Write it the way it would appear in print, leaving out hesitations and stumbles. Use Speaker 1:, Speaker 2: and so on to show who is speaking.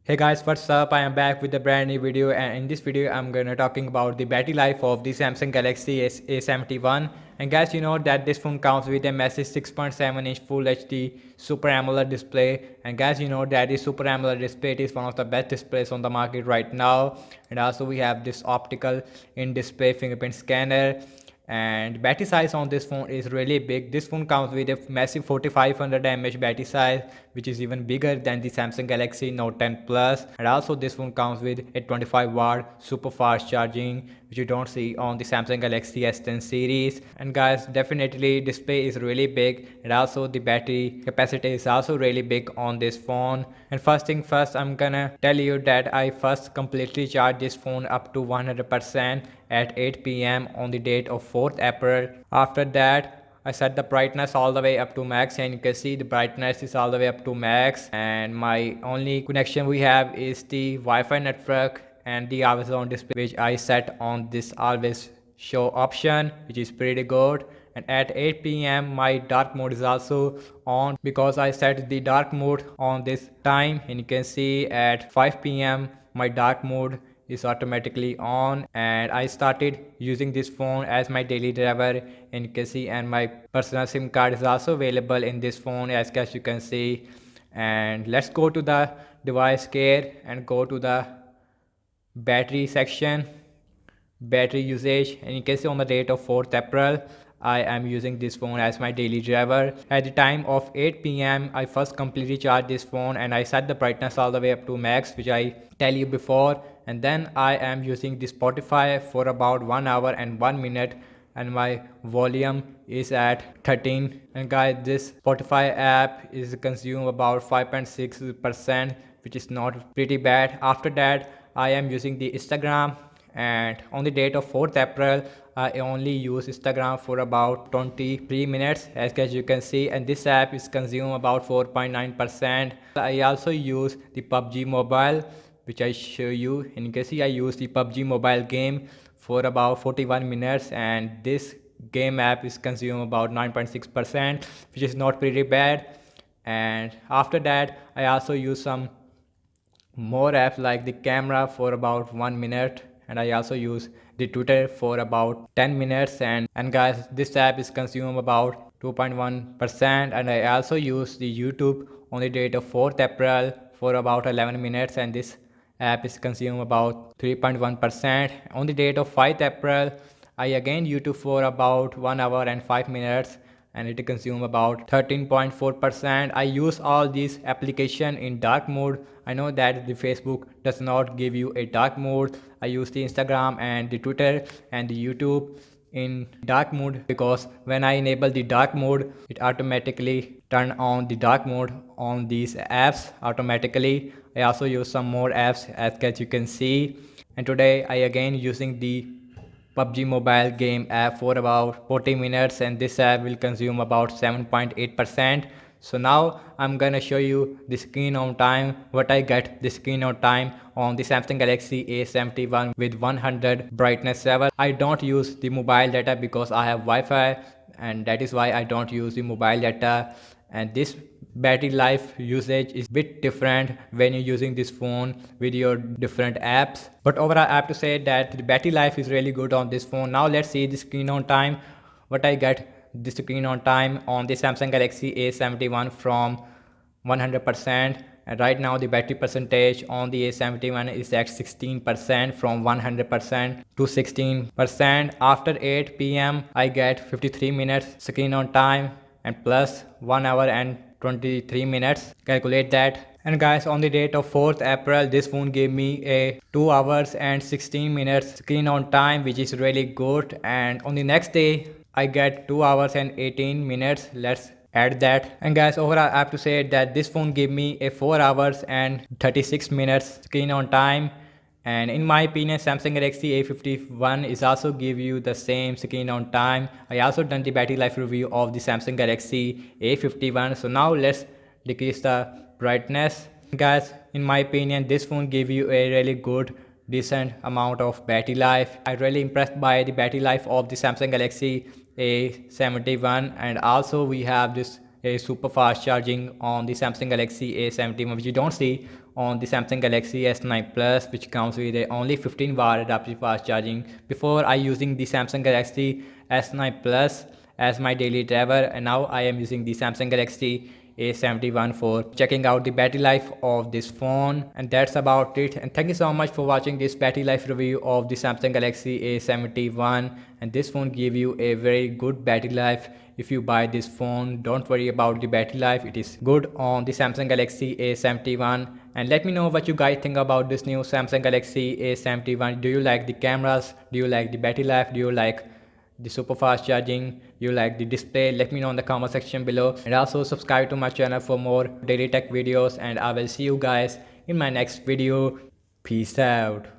Speaker 1: Hey guys, what's up? I am back with a brand new video, and in this video I'm gonna talking about the battery life of the Samsung Galaxy A71. And guys, you know that this phone comes with a massive 6.7-inch Full HD Super AMOLED display. And guys, you know that the Super AMOLED display is one of the best displays on the market right now. And also we have this optical in-display fingerprint scanner, and battery size on this phone is really big. This phone comes with a massive 4500 mAh battery size, which is even bigger than the Samsung Galaxy Note 10 Plus. And also this phone comes with a 25-watt super fast charging, which you don't see on the Samsung Galaxy S10 series. And guys, definitely display is really big, and also the battery capacity is also really big on this phone. And first thing first, I'm gonna tell you that I first completely charged this phone up to 100% at 8 p.m. on the date of 4th April. After that, I set the brightness all the way up to max, and you can see the brightness is all the way up to max. And my only connection we have is the Wi-Fi network and the always on display, which I set on this always show option, which is pretty good. And at 8 p.m. my dark mode is also on because I set the dark mode on this time, and you can see at 5 p.m. my dark mode is automatically on. And I started using this phone as my daily driver, and you can see, and my personal SIM card is also available in this phone as you can see. And let's go to the device care and go to the battery section, battery usage, and you can see on the date of 4th April I am using this phone as my daily driver. At the time of 8 p.m. I first completely charged this phone, and I set the brightness all the way up to max, which I tell you before. And then I am using the Spotify for about 1 hour and 1 minute, and my volume is at 13. And guys, this Spotify app is consume about 5.6%, which is not pretty bad. After that, I am using the Instagram, and on the date of 4th April I only use Instagram for about 23 minutes as you can see, and this app is consume about 4.9%. I also use the PUBG Mobile, which I show you, and you can see I use the PUBG Mobile game for about 41 minutes, and this game app is consume about 9.6%, which is not pretty bad. And after that I also use some more apps like the camera for about 1 minute, and I also use the Twitter for about 10 minutes. And guys, this app is consume about 2.1%. And I also use the YouTube on the date of 4th April for about 11 minutes, and this app is consume about 3.1%. On the date of 5th April I again YouTube for about 1 hour and 5 minutes, and it consume about 13.4%. I use all these application in dark mode. I know that the Facebook does not give you a dark mode. I use the Instagram and the Twitter and the YouTube in dark mode, because when I enable the dark mode, it automatically turn on the dark mode on these apps automatically. I also use some more apps as you can see. And today I again using the PUBG mobile game app for about 40 minutes, and this app will consume about 7.8%. So now I'm gonna show you the screen on time, what I get the screen on time on the Samsung Galaxy A71 with 100 brightness level. I don't use the mobile data because I have Wi-Fi, and that is why I don't use the mobile data. And this battery life usage is bit different when you're using this phone with your different apps, but overall I have to say that the battery life is really good on this phone. Now let's see the screen on time, what I get the screen on time on the Samsung Galaxy A71 from 100%. And right now the battery percentage on the A71 is at 16% from 100% to 16%. After 8 p.m. I get 53 minutes screen on time and plus 1 hour and 23 minutes. Calculate that. And guys, on the date of 4th April, this phone gave me a 2 hours and 16 minutes screen on time, which is really good. And on the next day, I get 2 hours and 18 minutes. Let's add that. And guys, overall I have to say that this phone gave me a 4 hours and 36 minutes screen on time. And in my opinion, Samsung Galaxy A51 is also give you the same screen on time. I also done the battery life review of the Samsung Galaxy A51. So now let's decrease the brightness. Guys, in my opinion, this phone give you a really good decent amount of battery life. I'm really impressed by the battery life of the Samsung Galaxy A71. And also we have this a super fast charging on the Samsung Galaxy A71, which you don't see on the Samsung Galaxy S9 Plus, which comes with a only 15 watt adaptive fast charging. Before I using the Samsung Galaxy S9 Plus as my daily driver, and now I am using the Samsung Galaxy A71 for checking out the battery life of this phone. And that's about it, and thank you so much for watching this battery life review of the Samsung Galaxy A71. And this phone give you a very good battery life. If you buy this phone, don't worry about the battery life, it is good on the Samsung Galaxy A71. And let me know what you guys think about this new Samsung Galaxy A71. Do you like the cameras? Do you like the battery life? Do you like the super fast charging? You like the display? Let me know in the comment section below, and also subscribe to my channel for more daily tech videos, and I will see you guys in my next video. Peace out.